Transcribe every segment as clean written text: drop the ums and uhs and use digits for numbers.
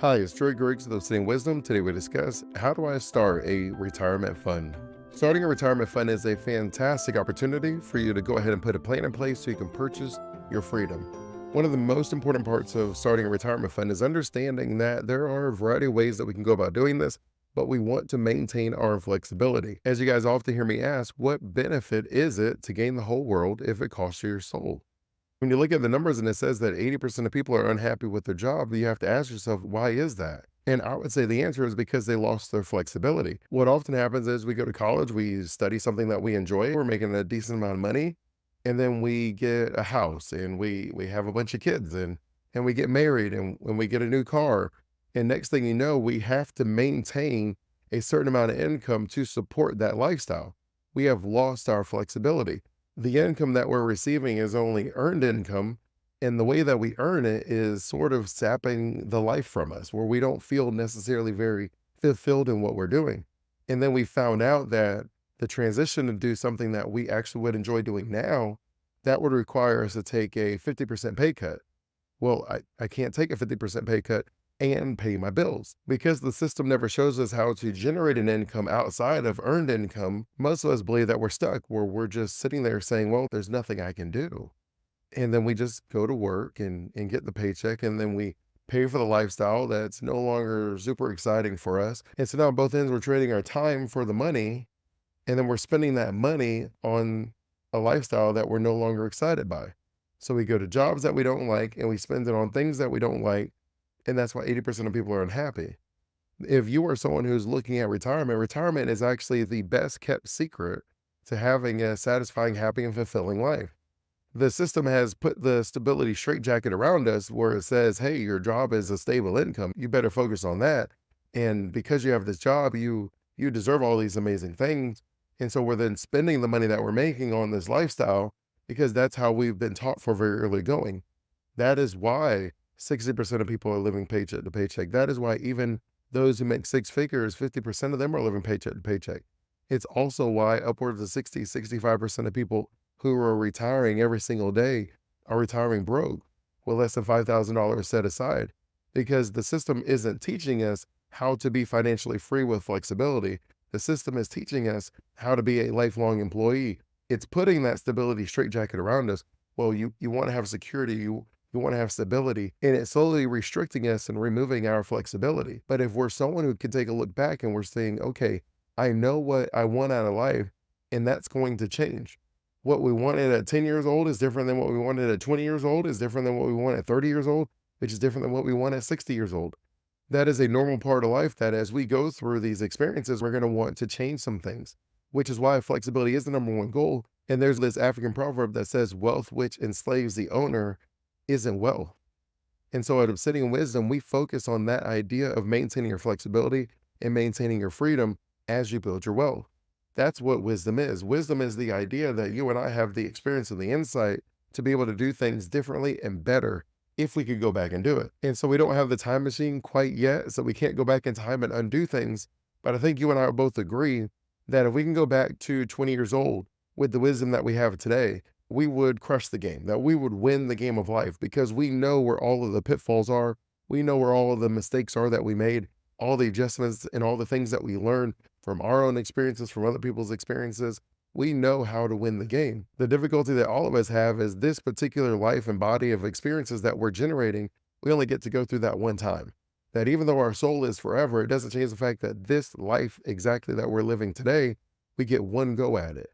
Hi, it's Troy Griggs of the Same Wisdom. Today we discuss how do I start a retirement fund. Starting a retirement fund is a fantastic opportunity for you to go ahead and put a plan in place so you can purchase your freedom. One of the most important parts of starting a retirement fund is understanding that there are a variety of ways that we can go about doing this, but we want to maintain our flexibility. As you guys often hear me ask, what benefit is it to gain the whole world if it costs you your soul? When you look at the numbers and it says that 80% of people are unhappy with their job, you have to ask yourself, why is that? And I would say the answer is because they lost their flexibility. What often happens is we go to college, we study something that we enjoy, we're making a decent amount of money, and then we get a house and we have a bunch of kids and we get married and we get a new car. And next thing you know, we have to maintain a certain amount of income to support that lifestyle. We have lost our flexibility. The income that we're receiving is only earned income, and the way that we earn it is sort of sapping the life from us, where we don't feel necessarily very fulfilled in what we're doing. And then we found out that the transition to do something that we actually would enjoy doing now, that would require us to take a 50% pay cut. Well, I can't take a 50% pay cut and pay my bills because the system never shows us how to generate an income outside of earned income. Most of us believe that we're stuck where we're just sitting there saying, well, there's nothing I can do. And then we just go to work and get the paycheck, and then we pay for the lifestyle that's no longer super exciting for us. And so now on both ends, we're trading our time for the money, and then we're spending that money on a lifestyle that we're no longer excited by. So we go to jobs that we don't like and we spend it on things that we don't like. And that's why 80% of people are unhappy. If you are someone who's looking at retirement, retirement is actually the best kept secret to having a satisfying, happy, and fulfilling life. The system has put the stability straitjacket around us where it says, hey, your job is a stable income. You better focus on that. And because you have this job, you deserve all these amazing things. And so we're then spending the money that we're making on this lifestyle because that's how we've been taught for very early going. That is why 60% of people are living paycheck to paycheck. That is why even those who make six figures, 50% of them are living paycheck to paycheck. It's also why upwards of 65% of people who are retiring every single day are retiring broke with less than $5,000 set aside because the system isn't teaching us how to be financially free with flexibility. The system is teaching us how to be a lifelong employee. It's putting that stability straitjacket around us. Well, you want to have security, you want to have stability, and it's slowly restricting us and removing our flexibility. But if we're someone who can take a look back and we're saying, okay, I know what I want out of life, and that's going to change. What we wanted at 10 years old is different than what we wanted at 20 years old, is different than what we want at 30 years old, which is different than what we want at 60 years old. That is a normal part of life that as we go through these experiences, we're going to want to change some things, which is why flexibility is the number one goal. And there's this African proverb that says, wealth which enslaves the owner isn't wealth. And so at Sitting in Wisdom, we focus on that idea of maintaining your flexibility and maintaining your freedom as you build your wealth. That's what wisdom is. Wisdom is the idea that you and I have the experience and the insight to be able to do things differently and better if we could go back and do it. And so we don't have the time machine quite yet, so we can't go back in time and undo things. But I think you and I both agree that if we can go back to 20 years old with the wisdom that we have today, we would crush the game, that we would win the game of life because we know where all of the pitfalls are. We know where all of the mistakes are that we made, all the adjustments and all the things that we learned from our own experiences, from other people's experiences. We know how to win the game. The difficulty that all of us have is this particular life and body of experiences that we're generating, we only get to go through that one time. That even though our soul is forever, it doesn't change the fact that this life exactly that we're living today, we get one go at it.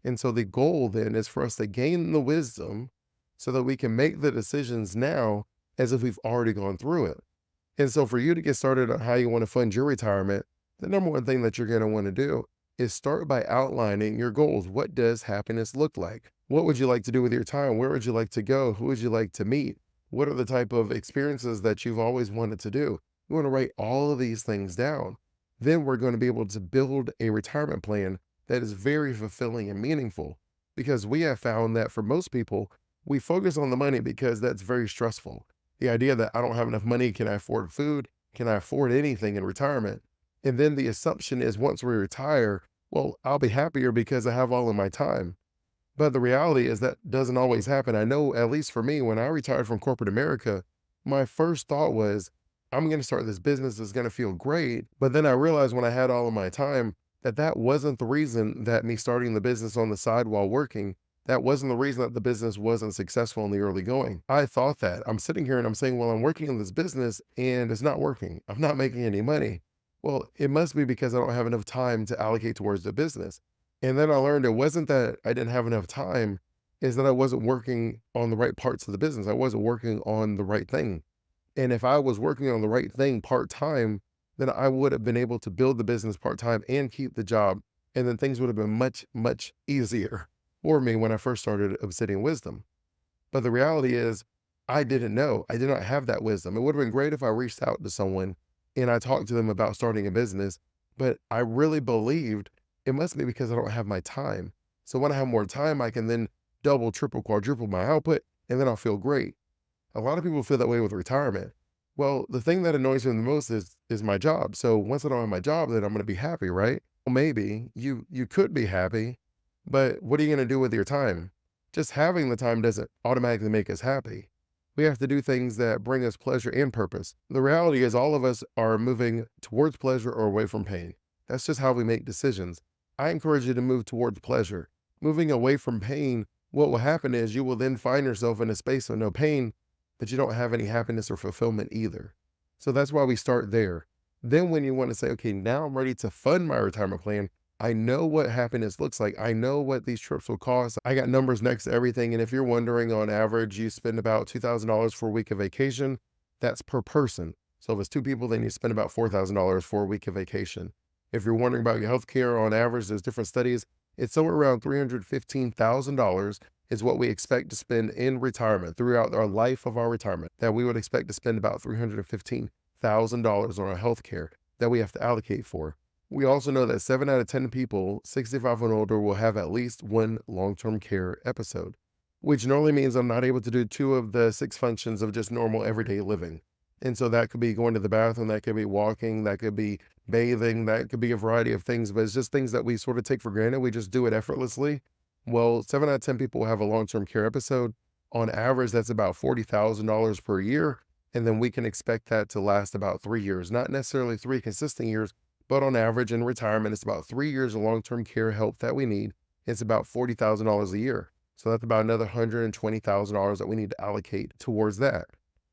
And so the goal then is for us to gain the wisdom so that we can make the decisions now as if we've already gone through it. And so for you to get started on how you want to fund your retirement, the number one thing that you're going to want to do is start by outlining your goals. What does happiness look like? What would you like to do with your time? Where would you like to go? Who would you like to meet? What are the type of experiences that you've always wanted to do? You want to write all of these things down. Then we're going to be able to build a retirement plan that is very fulfilling and meaningful because we have found that for most people, we focus on the money because that's very stressful. The idea that I don't have enough money, can I afford food? Can I afford anything in retirement? And then the assumption is once we retire, well, I'll be happier because I have all of my time. But the reality is that doesn't always happen. I know, at least for me, when I retired from corporate America, my first thought was, I'm going to start this business. It's going to feel great. But then I realized when I had all of my time that that wasn't the reason that me starting the business on the side while working, that wasn't the reason that the business wasn't successful in the early going. I thought that. I'm sitting here and I'm saying, well, I'm working in this business and it's not working. I'm not making any money. Well, it must be because I don't have enough time to allocate towards the business. And then I learned it wasn't that I didn't have enough time, is that I wasn't working on the right parts of the business. I wasn't working on the right thing. And if I was working on the right thing part time, then I would have been able to build the business part time and keep the job. And then things would have been much, much easier for me when I first started Obsidian Wisdom. But the reality is, I didn't know. I did not have that wisdom. It would have been great if I reached out to someone and I talked to them about starting a business, but I really believed it must be because I don't have my time. So when I have more time, I can then double, triple, quadruple my output, and then I'll feel great. A lot of people feel that way with retirement. Well, the thing that annoys me the most is my job. So once I don't have my job, then I'm going to be happy, right? Well, maybe you could be happy, but what are you going to do with your time? Just having the time doesn't automatically make us happy. We have to do things that bring us pleasure and purpose. The reality is all of us are moving towards pleasure or away from pain. That's just how we make decisions. I encourage you to move towards pleasure. Moving away from pain, what will happen is you will then find yourself in a space of no pain, but you don't have any happiness or fulfillment either. So that's why we start there. Then when you want to say, okay, now I'm ready to fund my retirement plan, I know what happiness looks like. I know what these trips will cost. I got numbers next to everything. And if you're wondering, on average, you spend about $2,000 for a week of vacation. That's per person. So if it's two people, then you spend about $4,000 for a week of vacation. If you're wondering about your health care, on average, there's different studies. It's somewhere around $315,000 is what we expect to spend in retirement throughout our life of our retirement, that we would expect to spend about $315,000 on our health care that we have to allocate for. We also know that 7 out of 10 people 65 and older will have at least one long-term care episode, which normally means I'm not able to do 2 of the 6 functions of just normal everyday living. And so that could be going to the bathroom, that could be walking, that could be bathing, that could be a variety of things, but it's just things that we sort of take for granted. We just do it effortlessly. Well, 7 out of 10 people will have a long-term care episode. On average, that's about $40,000 per year. And then we can expect that to last about 3 years, not necessarily 3 consistent years, but on average in retirement, it's about 3 years of long-term care help that we need. It's about $40,000 a year. So that's about another $120,000 that we need to allocate towards that.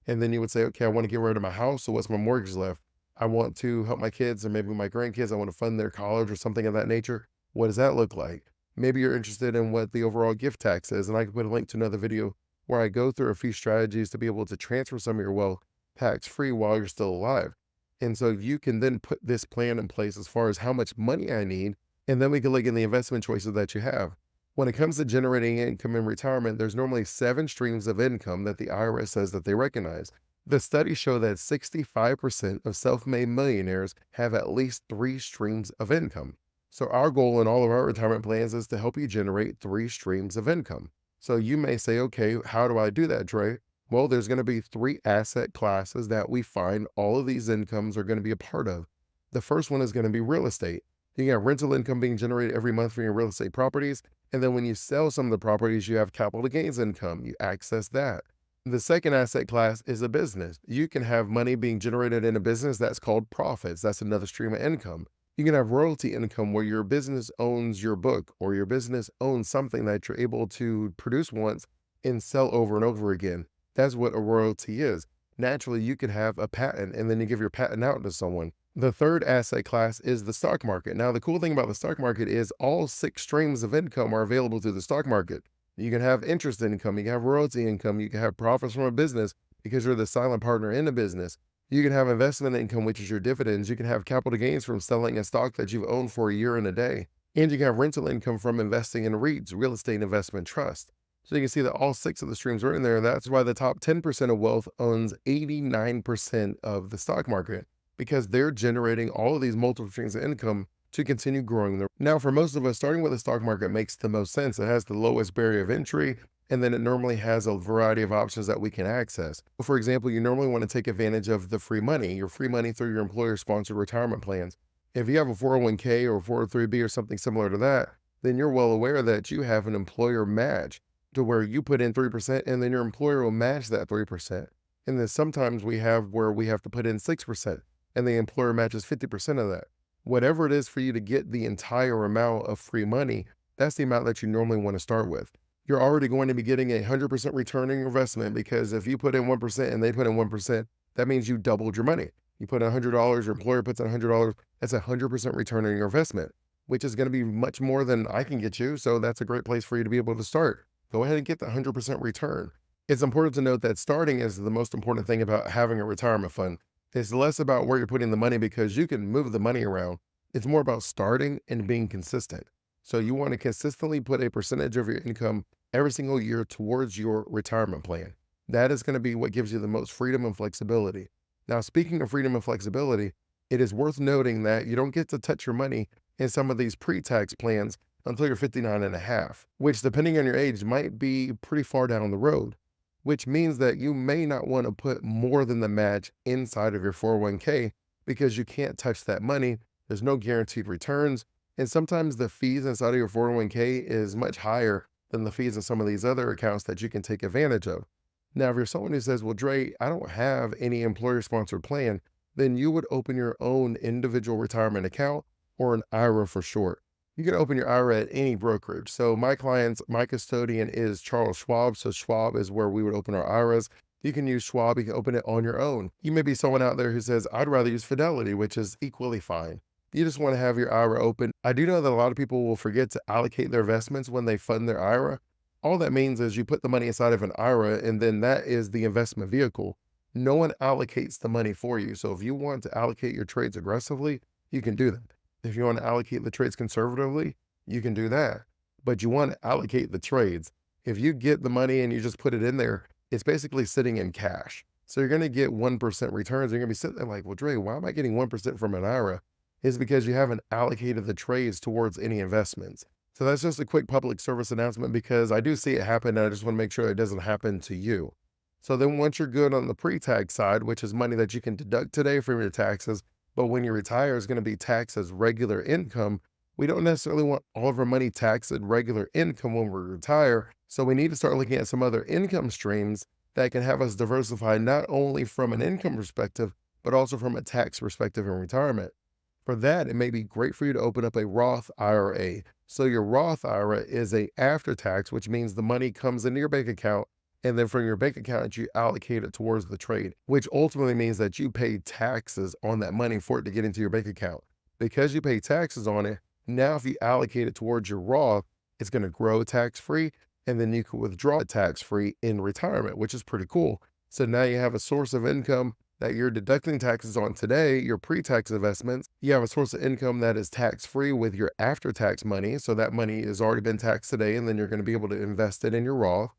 And then you would say, okay, I want to get rid of my house. So what's my mortgage left? I want to help my kids or maybe my grandkids. I want to fund their college or something of that nature. What does that look like? Maybe you're interested in what the overall gift tax is. And I can put a link to another video where I go through a few strategies to be able to transfer some of your wealth tax-free while you're still alive. And so you can then put this plan in place as far as how much money I need, and then we can look at the investment choices that you have. When it comes to generating income in retirement, there's normally 7 streams of income that the IRS says that they recognize. The studies show that 65% of self-made millionaires have at least 3 streams of income. So our goal in all of our retirement plans is to help you generate 3 streams of income. So you may say, okay, how do I do that, Dre? Well, there's going to be 3 asset classes that we find all of these incomes are going to be a part of. The first one is going to be real estate. You have rental income being generated every month from your real estate properties. And then when you sell some of the properties, you have capital gains income. You access that. The second asset class is a business. You can have money being generated in a business that's called profits. That's another stream of income. You can have royalty income where your business owns your book or your business owns something that you're able to produce once and sell over and over again. That's what a royalty is. Naturally, you could have a patent and then you give your patent out to someone. The third asset class is the stock market. Now, the cool thing about the stock market is all 6 streams of income are available through the stock market. You can have interest income, you can have royalty income, you can have profits from a business because you're the silent partner in a business. You can have investment income, which is your dividends. You can have capital gains from selling a stock that you've owned for a year and a day. And you can have rental income from investing in REITs, real estate investment trust. So you can see that all 6 of the streams are in there. That's why the top 10% of wealth owns 89% of the stock market, because they're generating all of these multiple streams of income to continue growing. Now, for most of us, starting with the stock market makes the most sense. It has the lowest barrier of entry, and then it normally has a variety of options that we can access. For example, you normally want to take advantage of the free money, your free money through your employer-sponsored retirement plans. If you have a 401k or 403b or something similar to that, then you're well aware that you have an employer match to where you put in 3% and then your employer will match that 3%. And then sometimes we have where we have to put in 6% and the employer matches 50% of that. Whatever it is for you to get the entire amount of free money, that's the amount that you normally want to start with. You're already going to be getting a 100% return on your investment, because if you put in 1% and they put in 1%, that means you doubled your money. You put in $100, your employer puts in $100, that's a 100% return on your investment, which is going to be much more than I can get you. So that's a great place for you to be able to start. Go ahead and get the 100% return. It's important to note that starting is the most important thing about having a retirement fund. It's less about where you're putting the money, because you can move the money around. It's more about starting and being consistent. So you want to consistently put a percentage of your income every single year towards your retirement plan. That is going to be what gives you the most freedom and flexibility. Now, speaking of freedom and flexibility, it is worth noting that you don't get to touch your money in some of these pre-tax plans until you're 59 and a half, which, depending on your age, might be pretty far down the road, which means that you may not want to put more than the match inside of your 401k, because you can't touch that money. There's no guaranteed returns. And sometimes the fees inside of your 401k is much higher than the fees in some of these other accounts that you can take advantage of. Now, if you're someone who says, well, Dre, I don't have any employer sponsored plan, then you would open your own individual retirement account, or an IRA for short. You can open your IRA at any brokerage. So my custodian is Charles Schwab. So Schwab is where we would open our IRAs. You can use Schwab. You can open it on your own. You may be someone out there who says, I'd rather use Fidelity, which is equally fine. You just want to have your IRA open. I do know that a lot of people will forget to allocate their investments when they fund their IRA. All that means is you put the money inside of an IRA, and then that is the investment vehicle. No one allocates the money for you. So if you want to allocate your trades aggressively, you can do that. If you want to allocate the trades conservatively, you can do that. But you want to allocate the trades. If you get the money and you just put it in there, it's basically sitting in cash. So you're going to get 1% returns. You're going to be sitting there like, well, Dre, why am I getting 1% from an IRA? Is because you haven't allocated the trades towards any investments. So that's just a quick public service announcement, because I do see it happen, and I just want to make sure it doesn't happen to you. So then once you're good on the pre-tax side, which is money that you can deduct today from your taxes, but when you retire is going to be taxed as regular income, we don't necessarily want all of our money taxed at regular income when we retire. So we need to start looking at some other income streams that can have us diversify, not only from an income perspective, but also from a tax perspective in retirement. For that, it may be great for you to open up a Roth IRA. So your Roth IRA is a after tax, which means the money comes into your bank account, and then from your bank account, you allocate it towards the trade, which ultimately means that you pay taxes on that money for it to get into your bank account. Because you pay taxes on it, now if you allocate it towards your Roth, it's going to grow tax-free, and then you can withdraw it tax-free in retirement, which is pretty cool. So now you have a source of income that you're deducting taxes on today, your pre-tax investments. You have a source of income that is tax-free with your after-tax money. So that money has already been taxed today, and then you're going to be able to invest it in your Roth.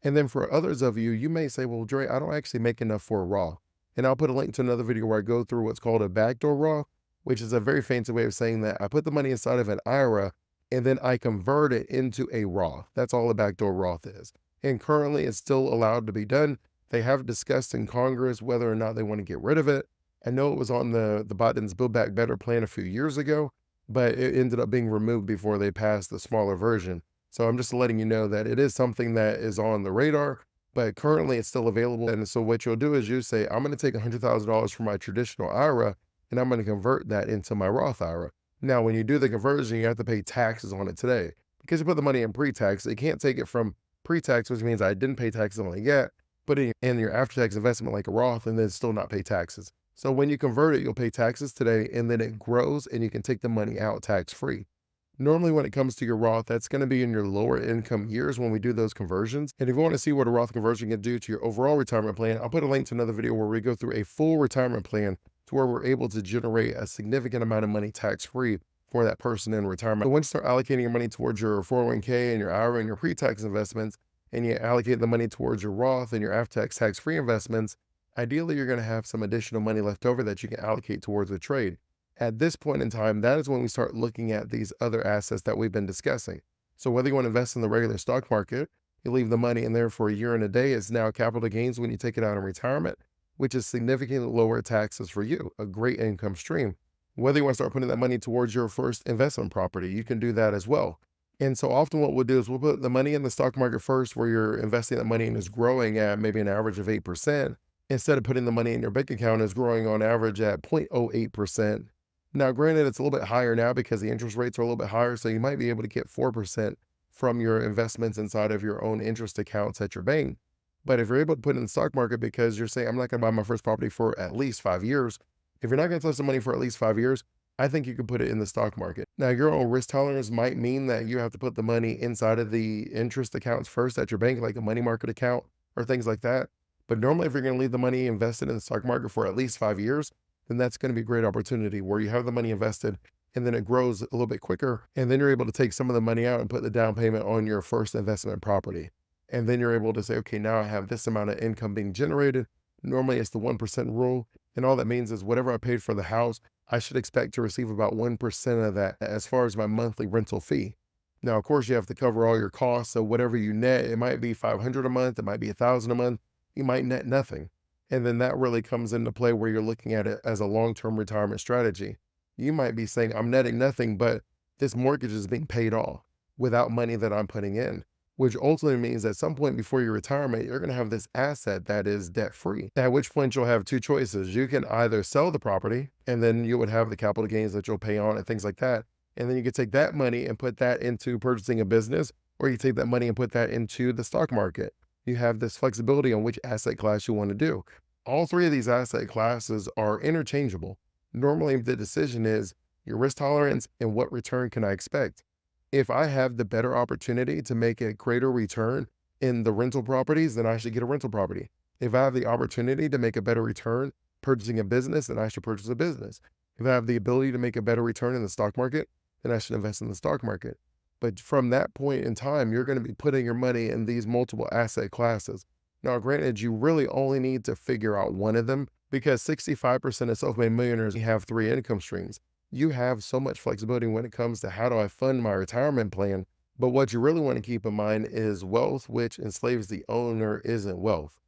And then for others of you, you may say, well, Dre, I don't actually make enough for a Roth. And I'll put a link to another video where I go through what's called a backdoor Roth, which is a very fancy way of saying that I put the money inside of an IRA, and then I convert it into a Roth. That's all a backdoor Roth is. And currently it's still allowed to be done. They have discussed in Congress whether or not they want to get rid of it. I know it was on the Biden's Build Back Better plan a few years ago, but it ended up being removed before they passed the smaller version. So I'm just letting you know that it is something that is on the radar, but currently it's still available. And so what you'll do is you say, I'm going to take $100,000 from my traditional IRA, and I'm going to convert that into my Roth IRA. Now, when you do the conversion, you have to pay taxes on it today. Because you put the money in pre-tax, you can't take it from pre-tax, which means I didn't pay taxes on it yet, put it in your after-tax investment like a Roth, and then still not pay taxes. So when you convert it, you'll pay taxes today, and then it grows, and you can take the money out tax-free. Normally, when it comes to your Roth, that's going to be in your lower income years when we do those conversions. And if you want to see what a Roth conversion can do to your overall retirement plan, I'll put a link to another video where we go through a full retirement plan to where we're able to generate a significant amount of money tax-free for that person in retirement. So once you start allocating your money towards your 401k and your IRA and your pre-tax investments, and you allocate the money towards your Roth and your after-tax tax-free investments, ideally you're going to have some additional money left over that you can allocate towards a trade. At this point in time, that is when we start looking at these other assets that we've been discussing. So whether you want to invest in the regular stock market, you leave the money in there for a year and a day, it's now capital gains when you take it out in retirement, which is significantly lower taxes for you, a great income stream. Whether you want to start putting that money towards your first investment property, you can do that as well. And so often what we'll do is we'll put the money in the stock market first, where you're investing that money and is growing at maybe an average of 8%. instead of putting the money in your bank account is growing on average at 0.08%. Now, granted, it's a little bit higher now because the interest rates are a little bit higher. So you might be able to get 4% from your investments inside of your own interest accounts at your bank. But if you're able to put it in the stock market because you're saying, I'm not going to buy my first property for at least 5 years, if you're not going to touch the money for at least 5 years, I think you could put it in the stock market. Now, your own risk tolerance might mean that you have to put the money inside of the interest accounts first at your bank, like a money market account or things like that. But normally, if you're going to leave the money invested in the stock market for at least 5 years, then that's going to be a great opportunity where you have the money invested and then it grows a little bit quicker. And then you're able to take some of the money out and put the down payment on your first investment property. And then you're able to say, okay, now I have this amount of income being generated. Normally, it's the 1% rule. And all that means is whatever I paid for the house, I should expect to receive about 1% of that as far as my monthly rental fee. Now, of course, you have to cover all your costs. So whatever you net, it might be 500 a month, it might be 1,000 a month, you might net nothing. And then that really comes into play where you're looking at it as a long-term retirement strategy. You might be saying, I'm netting nothing, but this mortgage is being paid off without money that I'm putting in, which ultimately means at some point before your retirement, you're going to have this asset that is debt free. At which point you'll have two choices. You can either sell the property and then you would have the capital gains that you'll pay on and things like that. And then you could take that money and put that into purchasing a business, or you take that money and put that into the stock market. You have this flexibility on which asset class you want to do. All three of these asset classes are interchangeable. Normally, the decision is your risk tolerance and what return can I expect. If I have the better opportunity to make a greater return in the rental properties, then I should get a rental property. If I have the opportunity to make a better return purchasing a business, then I should purchase a business. If I have the ability to make a better return in the stock market, then I should invest in the stock market. But from that point in time, you're going to be putting your money in these multiple asset classes. Now, granted, you really only need to figure out one of them because 65% of self-made millionaires have three income streams. You have so much flexibility when it comes to how do I fund my retirement plan. But what you really want to keep in mind is wealth, which enslaves the owner, isn't wealth.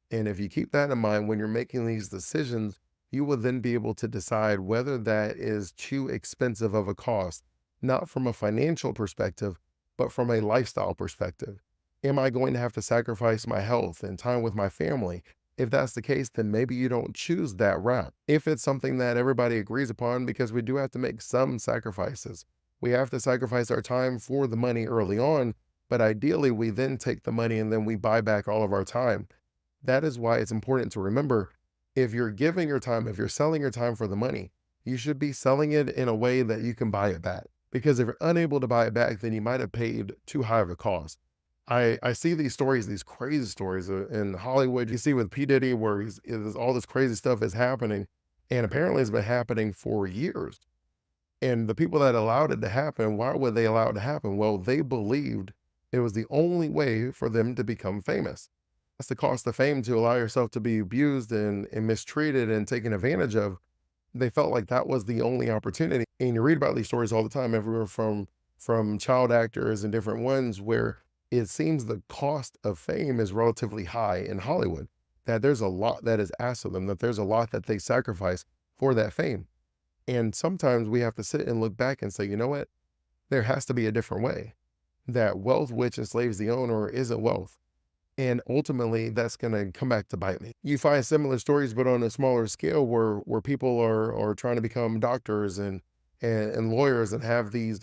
And if you keep that in mind when you're making these decisions, you will then be able to decide whether that is too expensive of a cost, not from a financial perspective, but from a lifestyle perspective. Am I going to have to sacrifice my health and time with my family? If that's the case, then maybe you don't choose that route. If it's something that everybody agrees upon, because we do have to make some sacrifices. We have to sacrifice our time for the money early on, but ideally we then take the money and then we buy back all of our time. That is why it's important to remember, if you're giving your time, if you're selling your time for the money, you should be selling it in a way that you can buy it back. Because if you're unable to buy it back, then you might have paid too high of a cost. I see these stories, these crazy stories in Hollywood. You see with P. Diddy, where all this crazy stuff is happening. And apparently it's been happening for years. And the people that allowed it to happen, why would they allow it to happen? Well, they believed it was the only way for them to become famous. That's the cost of fame, to allow yourself to be abused and mistreated and taken advantage of. They felt like that was the only opportunity. And you read about these stories all the time, everywhere from child actors and different ones where it seems the cost of fame is relatively high in Hollywood, that there's a lot that is asked of them, that there's a lot that they sacrifice for that fame. And sometimes we have to sit and look back and say, you know what? There has to be a different way. That wealth which enslaves the owner isn't wealth. And ultimately, that's going to come back to bite me. You find similar stories, but on a smaller scale, where people are trying to become doctors and lawyers and have these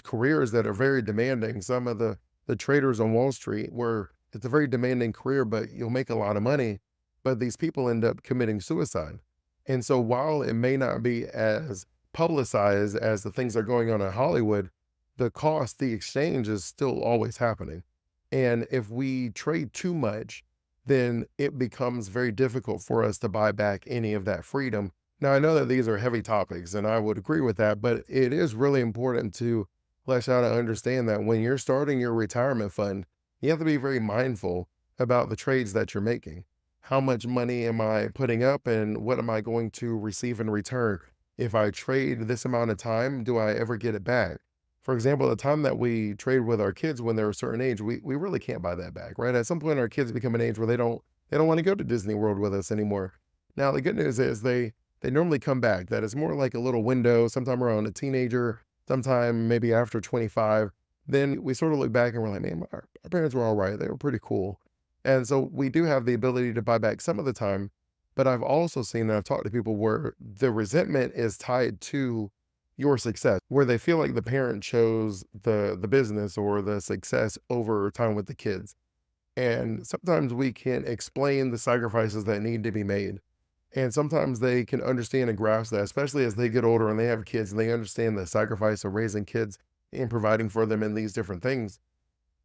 careers that are very demanding. Some of the traders on Wall Street, where it's a very demanding career, but you'll make a lot of money. But these people end up committing suicide. And so while it may not be as publicized as the things that are going on in Hollywood, the cost, the exchange is still always happening. And if we trade too much, then it becomes very difficult for us to buy back any of that freedom. Now, I know that these are heavy topics, and I would agree with that, but it is really important to flesh out and understand that when you're starting your retirement fund, you have to be very mindful about the trades that you're making. How much money am I putting up, and what am I going to receive in return? If I trade this amount of time, do I ever get it back? For example, the time that we trade with our kids when they're a certain age, we really can't buy that back, right? At some point, our kids become an age where they don't want to go to Disney World with us anymore. Now, the good news is they normally come back. That is more like a little window, sometime around a teenager, sometime maybe after 25. Then we sort of look back and we're like, man, our parents were all right. They were pretty cool. And so we do have the ability to buy back some of the time, But I've also seen that I've talked to people where the resentment is tied to your success, where they feel like the parent chose the business or the success over time with the kids. And sometimes we can explain the sacrifices that need to be made. And sometimes they can understand and grasp that, especially as they get older and they have kids and they understand the sacrifice of raising kids and providing for them in these different things.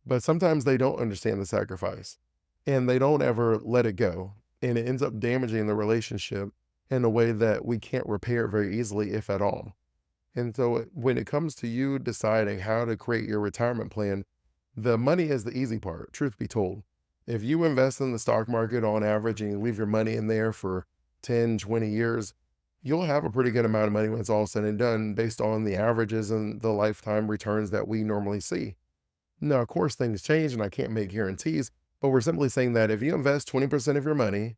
But sometimes they don't understand the sacrifice and they don't ever let it go. And it ends up damaging the relationship in a way that we can't repair very easily, if at all. And so when it comes to you deciding how to create your retirement plan, the money is the easy part, truth be told. If you invest in the stock market on average and you leave your money in there for 10, 20 years, you'll have a pretty good amount of money when it's all said and done based on the averages and the lifetime returns that we normally see. Now, of course, things change and I can't make guarantees, but we're simply saying that if you invest 20% of your money,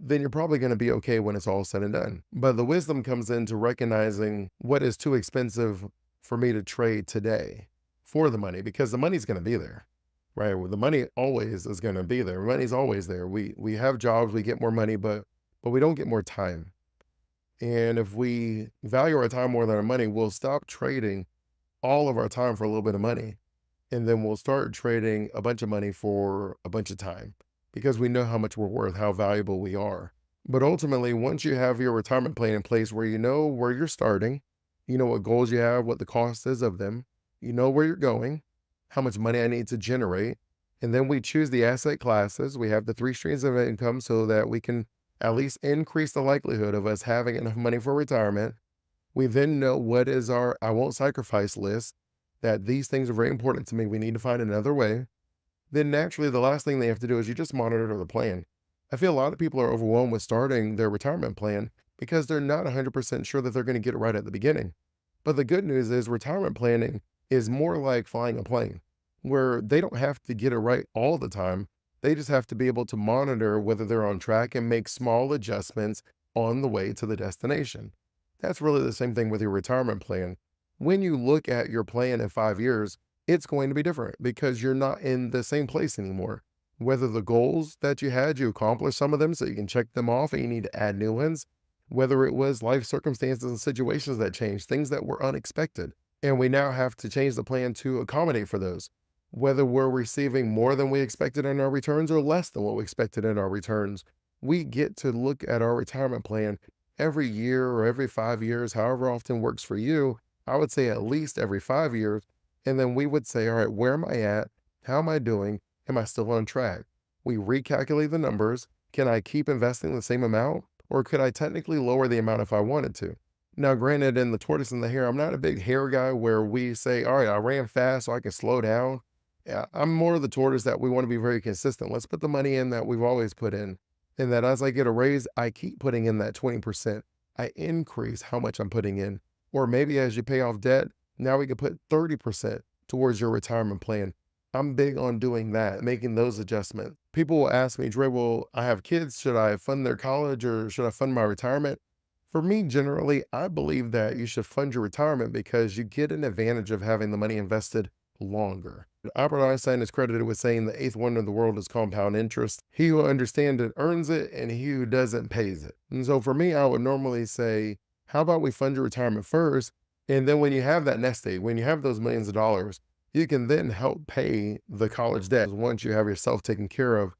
then you're probably going to be okay when it's all said and done. But the wisdom comes into recognizing what is too expensive for me to trade today for the money, because the money's going to be there, right? Well, the money always is going to be there. Money's always there. We have jobs, we get more money, but we don't get more time. And if we value our time more than our money, we'll stop trading all of our time for a little bit of money. And then we'll start trading a bunch of money for a bunch of time because we know how much we're worth, how valuable we are. But ultimately, once you have your retirement plan in place where you know where you're starting, you know what goals you have, what the cost is of them, you know where you're going, how much money I need to generate, and then we choose the asset classes. We have the three streams of income so that we can at least increase the likelihood of us having enough money for retirement. We then know what is our I won't sacrifice list, that these things are very important to me. We need to find another way. Then naturally, the last thing they have to do is you just monitor the plan. I feel a lot of people are overwhelmed with starting their retirement plan because they're not 100% sure that they're going to get it right at the beginning. But the good news is retirement planning is more like flying a plane, where they don't have to get it right all the time. They just have to be able to monitor whether they're on track and make small adjustments on the way to the destination. That's really the same thing with your retirement plan. When you look at your plan in 5 years, it's going to be different because you're not in the same place anymore. Whether the goals that you had, you accomplished some of them so you can check them off and you need to add new ones, whether it was life circumstances and situations that changed, things that were unexpected. And we now have to change the plan to accommodate for those. Whether we're receiving more than we expected in our returns or less than what we expected in our returns, we get to look at our retirement plan every year or every 5 years, however often works for you. I would say at least every 5 years. And then we would say, all right, where am I at? How am I doing? Am I still on track? We recalculate the numbers. Can I keep investing the same amount? Or could I technically lower the amount if I wanted to? Now, granted, in the tortoise and the hare, I'm not a big hare guy where we say, all right, I ran fast so I can slow down. Yeah, I'm more of the tortoise that we want to be very consistent. Let's put the money in that we've always put in. And that as I get a raise, I keep putting in that 20%. I increase how much I'm putting in. Or maybe as you pay off debt, now we can put 30% towards your retirement plan. I'm big on doing that, making those adjustments. People will ask me, Dre, well, I have kids. Should I fund their college or should I fund my retirement? For me, generally, I believe that you should fund your retirement because you get an advantage of having the money invested longer. Albert Einstein is credited with saying the eighth wonder of the world is compound interest. He who understands it earns it, and he who doesn't pays it. And so for me, I would normally say, how about we fund your retirement first? And then when you have that nest egg, when you have those millions of dollars, you can then help pay the college debt once you have yourself taken care of.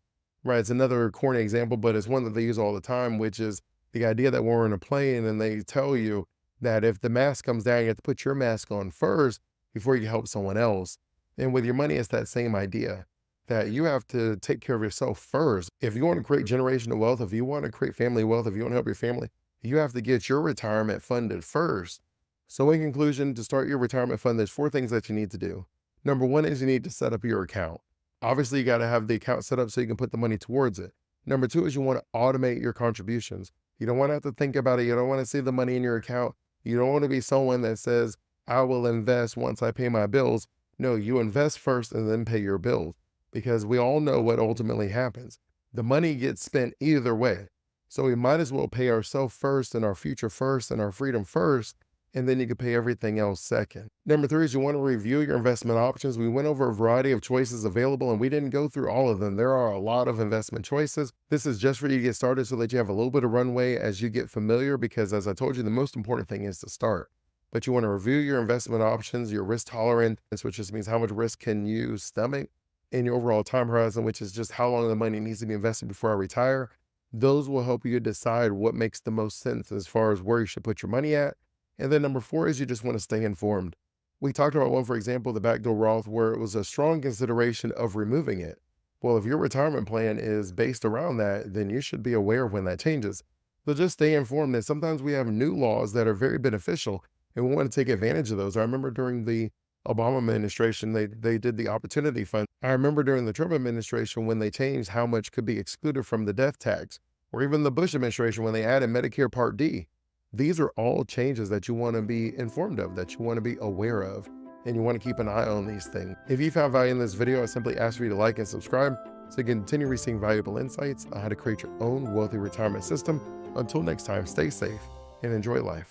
Right? It's another corny example, but it's one that they use all the time, which is the idea that we're in a plane and they tell you that if the mask comes down, you have to put your mask on first before you help someone else. And with your money, it's that same idea that you have to take care of yourself first. If you want to create generational wealth, if you want to create family wealth, if you want to help your family, you have to get your retirement funded first. So in conclusion, to start your retirement fund, there's 4 things that you need to do. Number 1 is you need to set up your account. Obviously, you got to have the account set up so you can put the money towards it. Number 2 is you want to automate your contributions. You don't want to have to think about it. You don't want to see the money in your account. You don't want to be someone that says, I will invest once I pay my bills. No, you invest first and then pay your bills, because we all know what ultimately happens. The money gets spent either way. So we might as well pay ourselves first and our future first and our freedom first and then you can pay everything else second. Number three is you want to review your investment options. We went over a variety of choices available and we didn't go through all of them. There are a lot of investment choices. This is just for you to get started so that you have a little bit of runway as you get familiar, because as I told you, the most important thing is to start. But you want to review your investment options, your risk tolerance, which just means how much risk can you stomach, in your overall time horizon, which is just how long the money needs to be invested before I retire. Those will help you decide what makes the most sense as far as where you should put your money at. And then number four is you just want to stay informed. We talked about one, for example, the backdoor Roth, where it was a strong consideration of removing it. Well, if your retirement plan is based around that, then you should be aware of when that changes. So just stay informed that sometimes we have new laws that are very beneficial and we want to take advantage of those. I remember during the Obama administration, they did the Opportunity Fund. I remember during the Trump administration when they changed how much could be excluded from the death tax, or even the Bush administration when they added Medicare Part D. These are all changes that you want to be informed of, that you want to be aware of, and you want to keep an eye on these things. If you found value in this video, I simply ask for you to like and subscribe so you can continue receiving valuable insights on how to create your own wealthy retirement system. Until next time, stay safe and enjoy life.